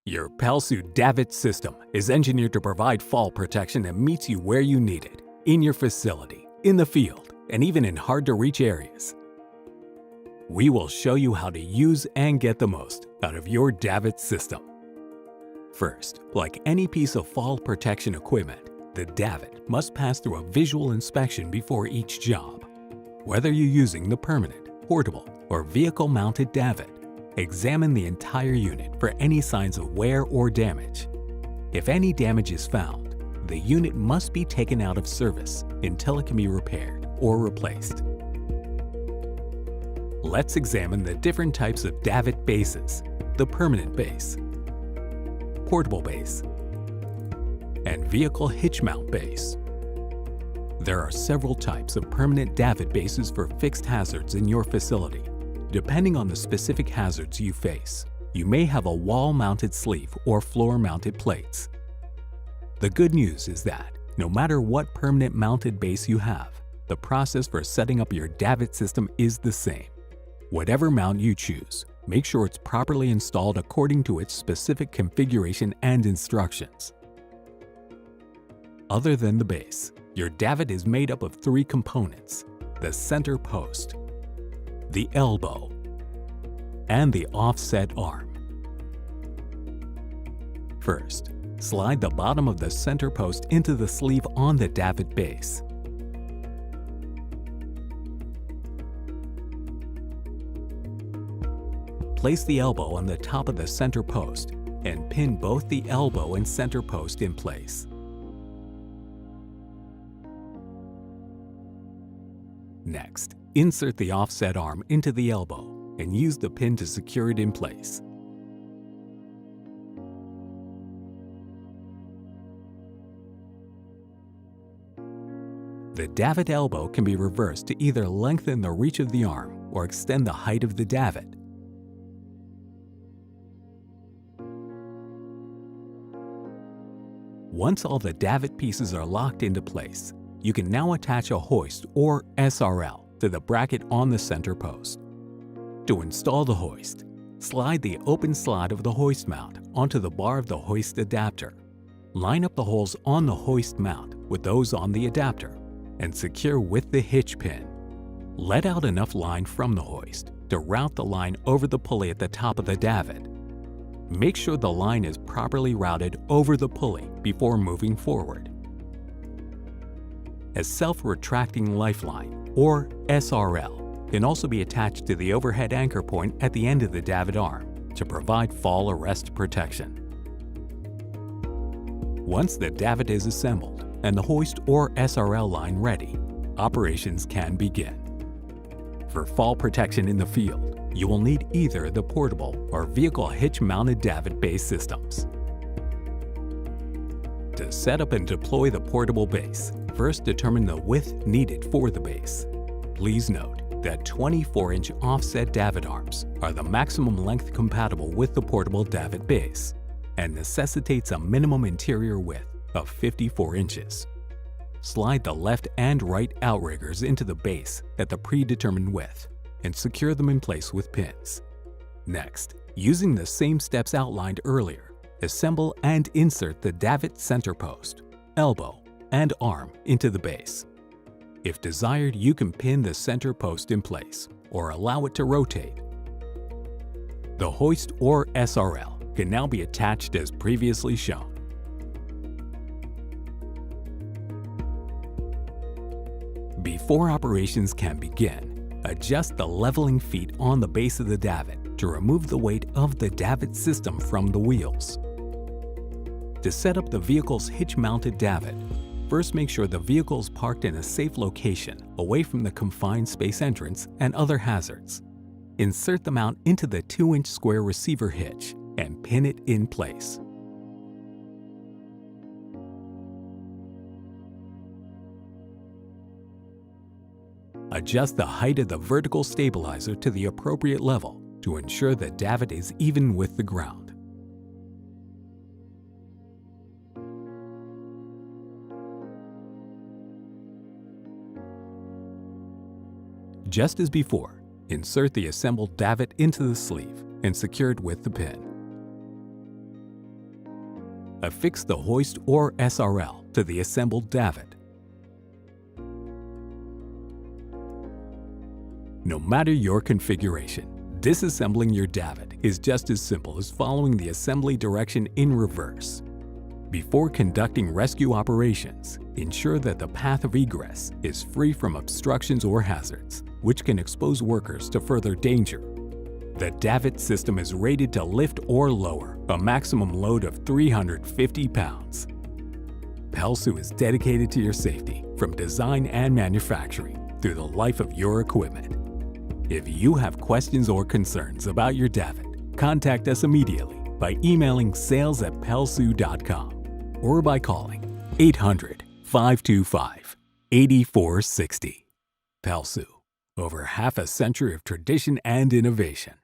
Your Pelsue Davit system is engineered to provide fall protection and meets you where you need it, in your facility, in the field, and even in hard-to-reach areas. We will show you how to use and get the most out of your Davit system. First, like any piece of fall protection equipment, the Davit must pass through a visual inspection before each job. Whether you're using the permanent, portable, or vehicle-mounted Davit, examine the entire unit for any signs of wear or damage. If any damage is found, the unit must be taken out of service until it can be repaired or replaced. Let's examine the different types of Davit bases: the permanent base, portable base, and vehicle hitch mount base. There are several types of permanent Davit bases for fixed hazards in your facility. Depending on the specific hazards you face, you may have a wall-mounted sleeve or floor-mounted plates. The good news is that, no matter what permanent mounted base you have, the process for setting up your Davit system is the same. Whatever mount you choose, make sure it's properly installed according to its specific configuration and instructions. Other than the base, your Davit is made up of three components: the center post, the elbow, and the offset arm. First, slide the bottom of the center post into the sleeve on the Davit base. Place the elbow on the top of the center post and pin both the elbow and center post in place. Next, insert the offset arm into the elbow and use the pin to secure it in place. The Davit elbow can be reversed to either lengthen the reach of the arm or extend the height of the Davit. Once all the Davit pieces are locked into place, you can now attach a hoist or SRL to the bracket on the center post. To install the hoist, slide the open slot of the hoist mount onto the bar of the hoist adapter. Line up the holes on the hoist mount with those on the adapter and secure with the hitch pin. Let out enough line from the hoist to route the line over the pulley at the top of the Davit. Make sure the line is properly routed over the pulley before moving forward. A self-retracting lifeline, or SRL, can also be attached to the overhead anchor point at the end of the Davit arm to provide fall arrest protection. Once the Davit is assembled and the hoist or SRL line ready, operations can begin. For fall protection in the field, you will need either the portable or vehicle hitch-mounted Davit base systems. To set up and deploy the portable base, first determine the width needed for the base. Please note that 24-inch offset Davit arms are the maximum length compatible with the portable Davit base and necessitates a minimum interior width of 54 inches. Slide the left and right outriggers into the base at the predetermined width and secure them in place with pins. Next, using the same steps outlined earlier, assemble and insert the Davit center post, elbow, and arm into the base. If desired, you can pin the center post in place or allow it to rotate. The hoist or SRL can now be attached as previously shown. Before operations can begin, adjust the leveling feet on the base of the Davit to remove the weight of the Davit system from the wheels. To set up the vehicle's hitch-mounted Davit, first make sure the vehicle is parked in a safe location away from the confined space entrance and other hazards. Insert the mount into the 2-inch square receiver hitch and pin it in place. Adjust the height of the vertical stabilizer to the appropriate level to ensure the Davit is even with the ground. Just as before, insert the assembled Davit into the sleeve and secure it with the pin. Affix the hoist or SRL to the assembled davit. No matter your configuration, disassembling your davit is just as simple as following the assembly direction in reverse. Before conducting rescue operations, ensure that the path of egress is free from obstructions or hazards, which can expose workers to further danger. The davit system is rated to lift or lower a maximum load of 350 pounds. Pelsue is dedicated to your safety from design and manufacturing through the life of your equipment. If you have questions or concerns about your davit, contact us immediately by emailing sales@pelsue.com or by calling 800-525-8460. Pelsue, over half a century of tradition and innovation.